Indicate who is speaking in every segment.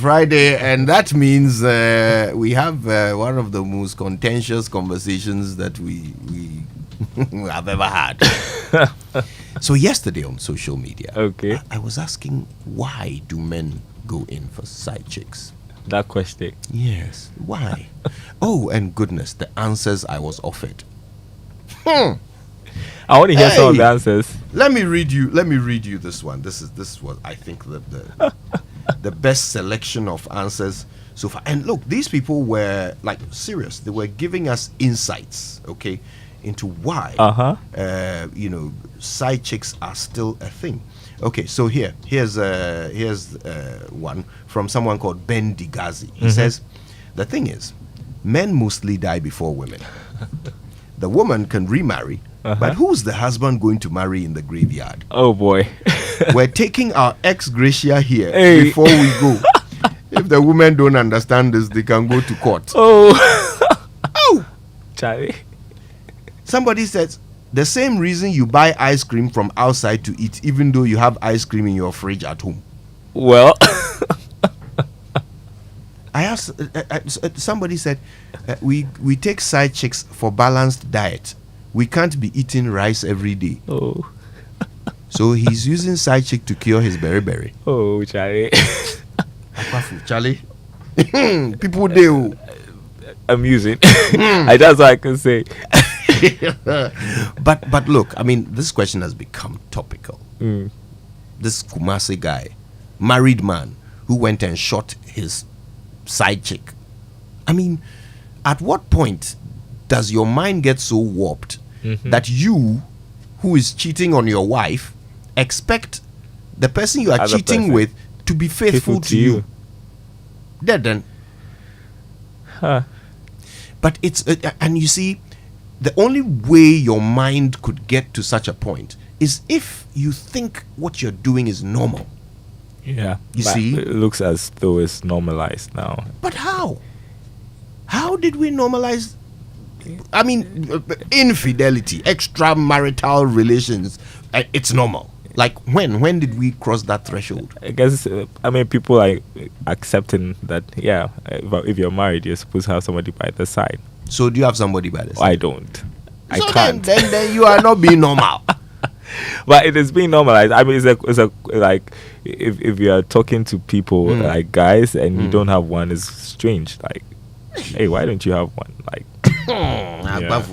Speaker 1: Friday, and that means we have one of the most contentious conversations that we have ever had. So yesterday on social media,
Speaker 2: Okay.
Speaker 1: I was asking, why do men go in for side chicks?
Speaker 2: That question.
Speaker 1: Yes, why? Oh, and goodness, the answers I was offered. Hmm.
Speaker 2: I want to hear some of
Speaker 1: Hey.
Speaker 2: the answers.
Speaker 1: Let me read you this one. This was, I think, the best selection of answers so far. And look, these people were like serious. They were giving us insights, okay, into why side chicks are still a thing. Okay, so here's one from someone called Ben Digazi. He says, the thing is, men mostly die before women. The woman can remarry, but who's the husband going to marry in the graveyard?
Speaker 2: Oh boy.
Speaker 1: We're taking our ex gratia here
Speaker 2: Hey.
Speaker 1: before we go. If the women don't understand this, they can go to court.
Speaker 2: Oh.
Speaker 1: Oh!
Speaker 2: Charlie.
Speaker 1: Somebody says, the same reason you buy ice cream from outside to eat, even though you have ice cream in your fridge at home.
Speaker 2: Well.
Speaker 1: I asked, somebody said, we take side chicks for balanced diet. We can't be eating rice every day.
Speaker 2: Oh.
Speaker 1: So he's using side chick to cure his beriberi.
Speaker 2: Oh, Charlie.
Speaker 1: Charlie. People do.
Speaker 2: Amusing. That's what I can say.
Speaker 1: But look, I mean, this question has become topical.
Speaker 2: Mm.
Speaker 1: This Kumasi guy, married man, who went and shot his side chick. I mean, at what point does your mind get so warped that you, who is cheating on your wife, expect the person you are
Speaker 2: Other
Speaker 1: cheating
Speaker 2: person.
Speaker 1: with to be faithful to you? Then.
Speaker 2: Huh.
Speaker 1: But it's and you see, the only way your mind could get to such a point is if you think what you're doing is normal.
Speaker 2: Yeah.
Speaker 1: You
Speaker 2: but
Speaker 1: see?
Speaker 2: it looks as though it's normalized now.
Speaker 1: But how? How did we normalize? I mean, infidelity, extramarital relations. It's normal. Like when did we cross that threshold?
Speaker 2: I guess, people are accepting that, yeah, if you're married, you're supposed to have somebody by the side.
Speaker 1: So do you have somebody by the side?
Speaker 2: I don't. I
Speaker 1: So
Speaker 2: can't.
Speaker 1: Then you are not being normal.
Speaker 2: But it is being normalized. I mean, it's a like, if you are talking to people like guys and you don't have one, it's strange. Like, hey, why don't you have one? Like, yeah.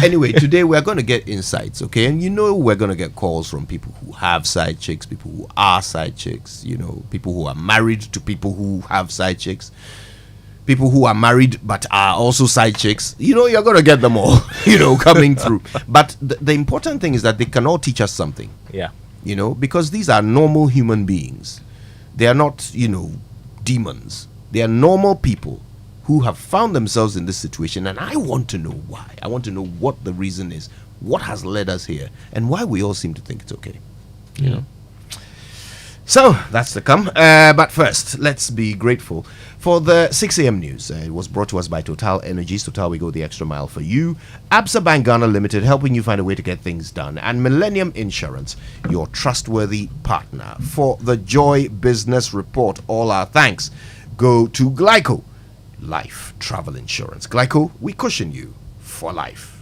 Speaker 1: Anyway, today we're going to get insights, okay? And we're going to get calls from people who have side chicks, people who are side chicks, people who are married to people who have side chicks, people who are married but are also side chicks. You're going to get them all, coming through. But the important thing is that they can all teach us something.
Speaker 2: Yeah.
Speaker 1: Because these are normal human beings. They are not, demons. They are normal people who have found themselves in this situation, and I want to know why. I want to know what the reason is, what has led us here, and why we all seem to think it's okay. You know? So that's to come. But first, let's be grateful for the 6 a.m. news. It was brought to us by Total Energies. Total, we go the extra mile for you. Absa Bank Ghana Limited, helping you find a way to get things done. And Millennium Insurance, your trustworthy partner. For the Joy Business Report, all our thanks go to Glyco Life Travel Insurance. Glyco, we cushion you for life.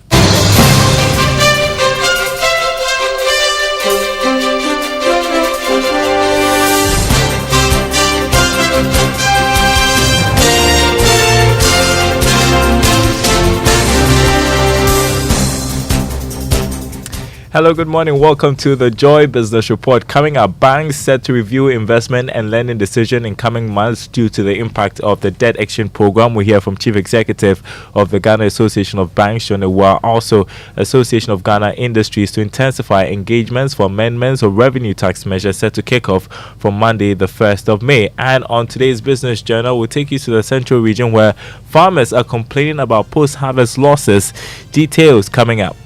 Speaker 2: Hello, good morning. Welcome to the Joy Business Report. Coming up, banks set to review investment and lending decision in coming months due to the impact of the debt exchange program. We hear from Chief Executive of the Ghana Association of Banks, John Ewa, also Association of Ghana Industries, to intensify engagements for amendments of revenue tax measures set to kick off from Monday, the 1st of May. And on today's Business Journal, we'll take you to the Central Region where farmers are complaining about post-harvest losses. Details coming up.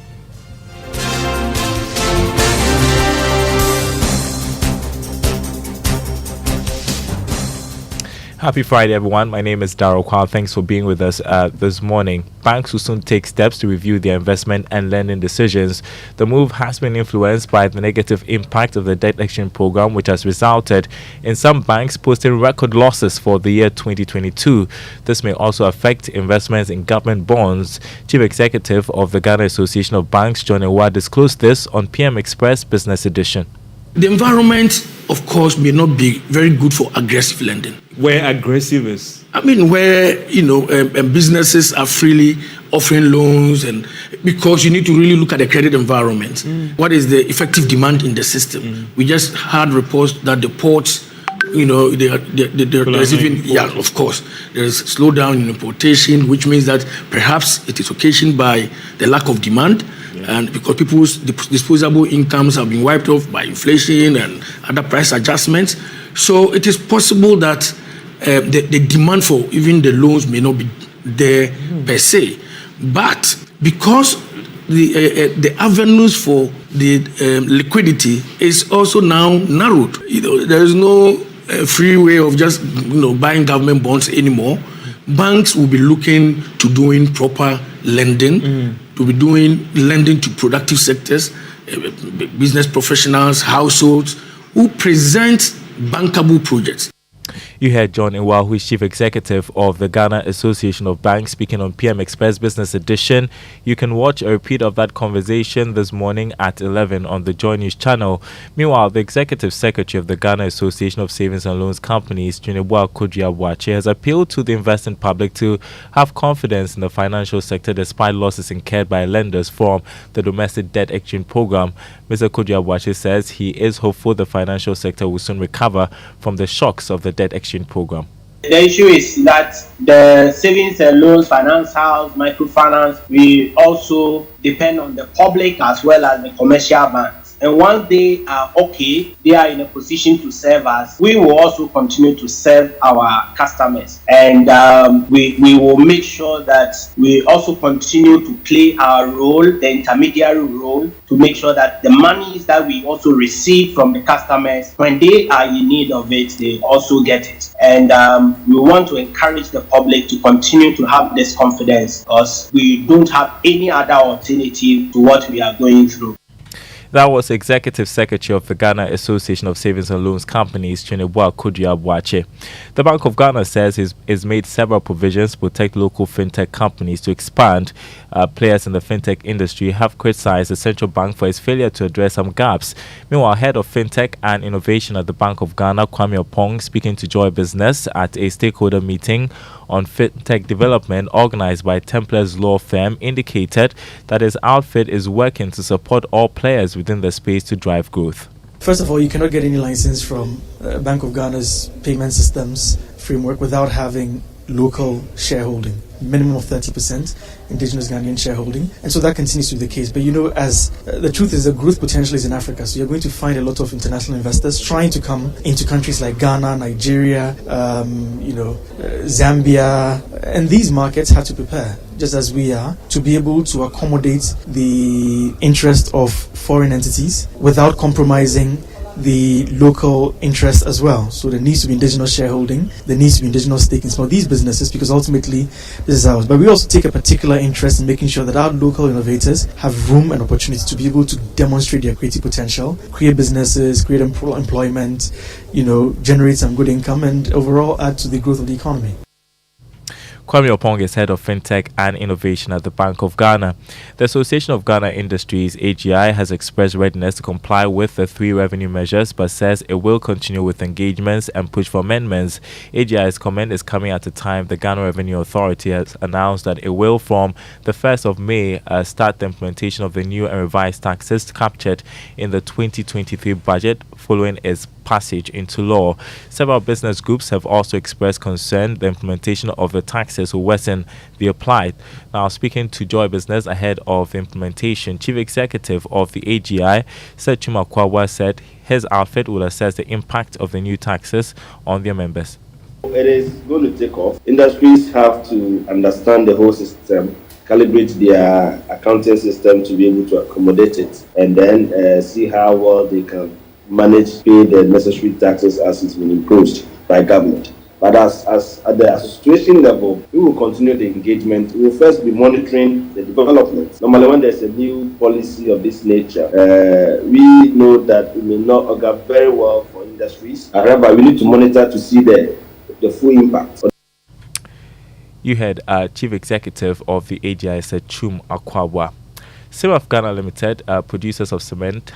Speaker 2: Happy Friday, everyone. My name is Daryl. Kwawu. Thanks for being with us this morning. Banks will soon take steps to review their investment and lending decisions. The move has been influenced by the negative impact of the debt exchange program, which has resulted in some banks posting record losses for the year 2022. This may also affect investments in government bonds. Chief Executive of the Ghana Association of Banks, John Ewa, disclosed this on PM Express Business Edition.
Speaker 3: The environment, of course, may not be very good for aggressive lending.
Speaker 4: Where aggressive is?
Speaker 3: I mean, where, businesses are freely offering loans, and because you need to really look at the credit environment. What is the effective demand in the system? We just had reports that the ports, there's even, of course, there's a slowdown in importation, which means that perhaps it is occasioned by the lack of demand. And because people's disposable incomes have been wiped off by inflation and other price adjustments. So it is possible that the demand for even the loans may not be there per se. But because the avenues for the liquidity is also now narrowed, there is no free way of just buying government bonds anymore. Banks will be looking to doing proper lending, to be doing lending to productive sectors, business professionals, households, who present bankable projects.
Speaker 2: You heard John Ewa, who is Chief Executive of the Ghana Association of Banks, speaking on PM Express Business Edition. You can watch a repeat of that conversation this morning at 11 on the Joy News channel. Meanwhile, the Executive Secretary of the Ghana Association of Savings and Loans Companies, Junebua Kojiabwache, has appealed to the investing public to have confidence in the financial sector despite losses incurred by lenders from the domestic debt exchange program. Mr. Kojiabwache says he is hopeful the financial sector will soon recover from the shocks of the debt exchange program.
Speaker 5: The issue is that the savings and loans, finance house, microfinance, we also depend on the public as well as the commercial banks. And once they are okay, they are in a position to serve us, we will also continue to serve our customers. And we will make sure that we also continue to play our role, the intermediary role, to make sure that the monies that we also receive from the customers, when they are in need of it, they also get it. And we want to encourage the public to continue to have this confidence, because we don't have any other alternative to what we are going through.
Speaker 2: That was Executive Secretary of the Ghana Association of Savings and Loans Companies, Chinebua Kojiabwache. The Bank of Ghana says it's made several provisions to protect local fintech companies to expand. Players in the fintech industry have criticized the central bank for its failure to address some gaps. Meanwhile, head of fintech and innovation at the Bank of Ghana, Kwawu Opong, speaking to Joy Business at a stakeholder meeting on fintech development organized by Templars law firm, indicated that his outfit is working to support all players within the space to drive growth.
Speaker 6: First of all, you cannot get any license from Bank of Ghana's payment systems framework without having local shareholding, minimum of 30% indigenous Ghanaian shareholding, and so that continues to be the case. But as the truth is, the growth potential is in Africa, so you're going to find a lot of international investors trying to come into countries like Ghana, Nigeria, Zambia, and these markets have to prepare, just as we are, to be able to accommodate the interest of foreign entities without compromising the local interest as well. So there needs to be indigenous shareholding, there needs to be indigenous stake in some of these businesses, because ultimately this is ours. But we also take a particular interest in making sure that our local innovators have room and opportunity to be able to demonstrate their creative potential, create businesses, create employment, generate some good income, and overall add to the growth of the economy.
Speaker 2: Kwawu Opong is head of fintech and innovation at the Bank of Ghana. The Association of Ghana Industries, AGI, has expressed readiness to comply with the 3 revenue measures, but says it will continue with engagements and push for amendments. AGI's comment is coming at a time the Ghana Revenue Authority has announced that it will, from the 1st of May, start the implementation of the new and revised taxes captured in the 2023 budget following its passage into law. Several business groups have also expressed concern the implementation of the taxes will worsen the applied. Now, speaking to Joy Business ahead of the implementation, Chief Executive of the AGI, Sechuma Kwawu, said his outfit will assess the impact of the new taxes on their members.
Speaker 7: It is going to take off. Industries have to understand the whole system, calibrate their accounting system to be able to accommodate it, and then see how well they can manage pay the necessary taxes as it's been imposed by government. But as at the association level, we will continue the engagement. We will first be monitoring the development. Normally, when there's a new policy of this nature, we know that it may not augur very well for industries. However, we need to monitor to see the full impact.
Speaker 2: You heard Chief Executive of the AGI said Kwawu. Cement of Ghana Limited, producers of cement,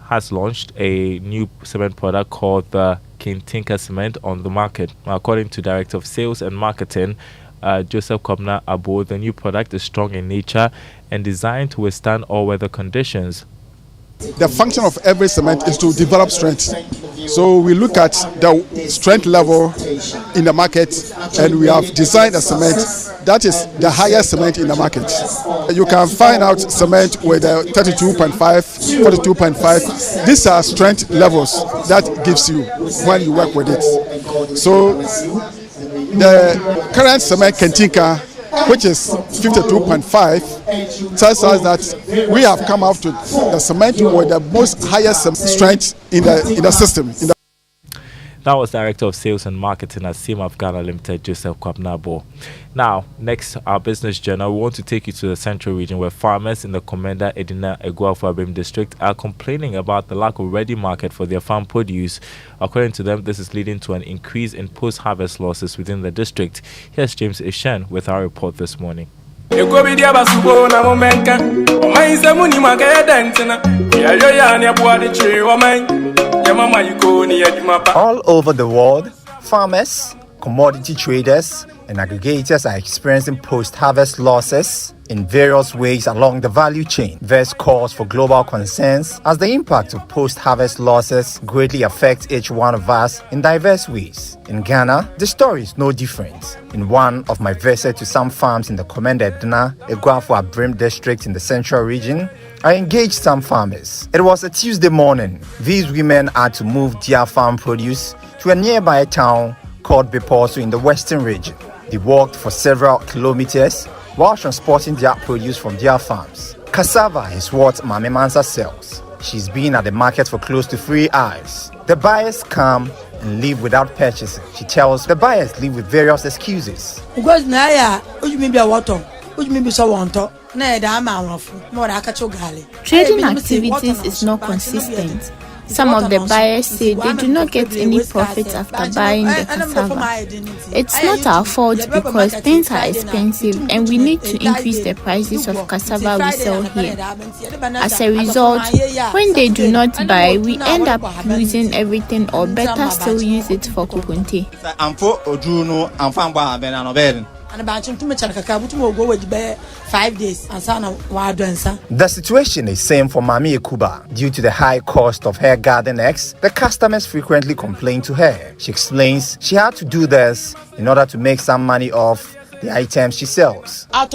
Speaker 2: has launched a new cement product called the Kintinka Cement on the market. According to Director of Sales and Marketing, Joseph Kobna Abo, the new product is strong in nature and designed to withstand all weather conditions.
Speaker 8: The function of every cement is to develop strength. So we look at the strength level in the market, and we have designed a cement that is the highest cement in the market. You can find out cement with 32.5, 42.5. These are strength levels that gives you when you work with it. So the current cement Kintinka, which is 52.5, tells us that we have come out to the cement with the most highest strength in the system.
Speaker 2: That was Director of Sales and Marketing at Cement of Ghana Limited, Joseph Kwabnabo. Now, next, our business journal, we want to take you to the central region where farmers in the Komenda Edina Eguafu Abim district are complaining about the lack of ready market for their farm produce. According to them, this is leading to an increase in post-harvest losses within the district. Here's James Ishan with our report this morning.
Speaker 9: All over the world, farmers, commodity traders, and aggregators are experiencing post-harvest losses in various ways along the value chain. This calls for global concerns as the impact of post-harvest losses greatly affects each one of us in diverse ways. In Ghana, the story is no different. In one of my visits to some farms in the Komenda Edina Eguafu Abim district in the central region, I engaged some farmers. It was a Tuesday morning. These women had to move their farm produce to a nearby town called Biposo in the western region. They walked for several kilometers while transporting their produce from their farms. Cassava is what Mame Mansa sells. She's been at the market for close to 3 hours. The buyers come and leave without purchasing. She tells the buyers leave with various excuses.
Speaker 10: Trading activities is not consistent. Some of the buyers say they do not get any profits after buying the cassava. It's not our fault because things are expensive and we need to increase the prices of cassava we sell here. As a result, when they do not buy, we end up losing everything or better still use it for kupunte.
Speaker 9: The situation is same for Mami Ekuba. Due to the high cost of her garden eggs, the customers frequently complain to her. She explains she had to do this in order to make some money off the items she sells.
Speaker 10: The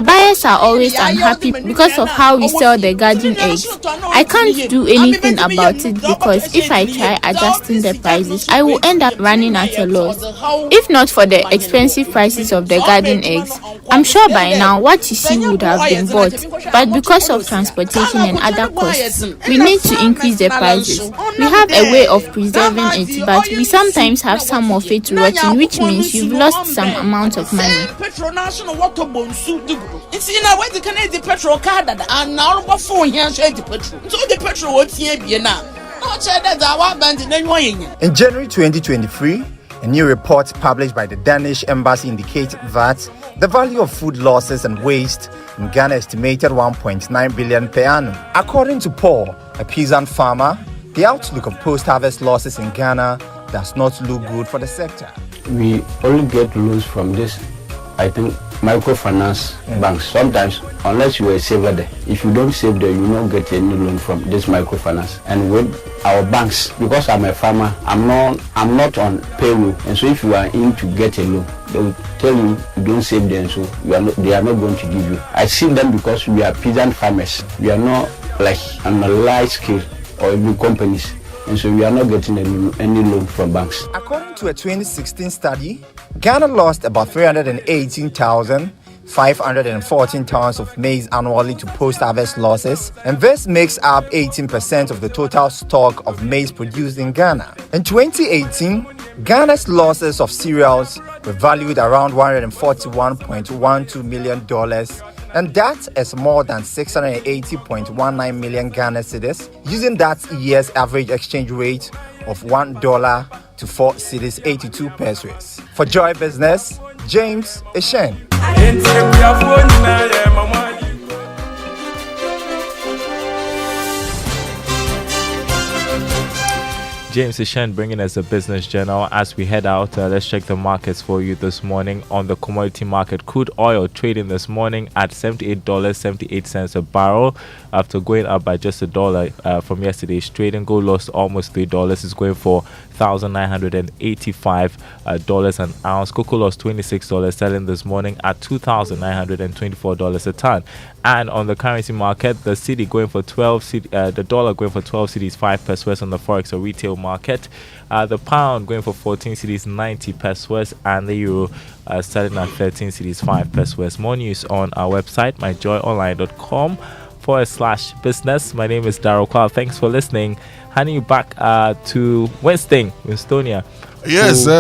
Speaker 10: buyers are always unhappy because of how we sell the garden eggs. I can't do anything about it because if I try adjusting the prices, I will end up running at a loss. If not for the expensive prices of the garden eggs, I'm sure by now what you see would have been bought. But because of transportation and other costs, we need to increase the prices. We have a way of preserving it, but we sometimes have some of it rotting, which means you've lost some amount of money.
Speaker 9: In January 2023, a new report published by the Danish Embassy indicates that the value of food losses and waste in Ghana estimated 1.9 billion per annum. According to Paul, a peasant farmer, the outlook of post-harvest losses in Ghana does not look good for the sector.
Speaker 11: We only get loans from this, I think, microfinance banks. Sometimes, unless you are a saver there, if you don't save there, you will not get any loan from this microfinance. And with our banks, because I'm a farmer, I'm not on payroll, and so if you are in to get a loan, they will tell you don't save there, and so they are not going to give you. I see them because we are peasant farmers. We are not like on a large scale or even companies, and so we are not getting any loan from banks.
Speaker 9: According to a 2016 study, Ghana lost about 318,000 514 tons of maize annually to post-harvest losses, and this makes up 18% of the total stock of maize produced in Ghana. In 2018, Ghana's losses of cereals were valued around $141.12 million, and that is more than 680.19 million Ghana cedis, using that year's average exchange rate of $1 to 4 cedis 82 pesos. For Joy Business, James Eshen.
Speaker 2: James Eshen bringing us a business journal. As we head out, let's check the markets for you this morning. On the commodity market, crude oil trading this morning at $78.78 a barrel, after going up by just $1 from yesterday's trading. Gold lost almost $3. It's going for $1,985 an ounce. Cocoa lost $26, selling this morning at $2,924 a ton. And on the currency market, the cedi going for 12, the dollar going for 12 cedis 5 pesos on the forex or retail market. The pound going for 14 cedis 90 pesos, and the euro selling at 13 cedis 5 pesos. More news on our website, myjoyonline.com/business. My name is Daryl Kwawu. Thanks for listening. Handing you back to Winston, Winstonia.
Speaker 12: Yes,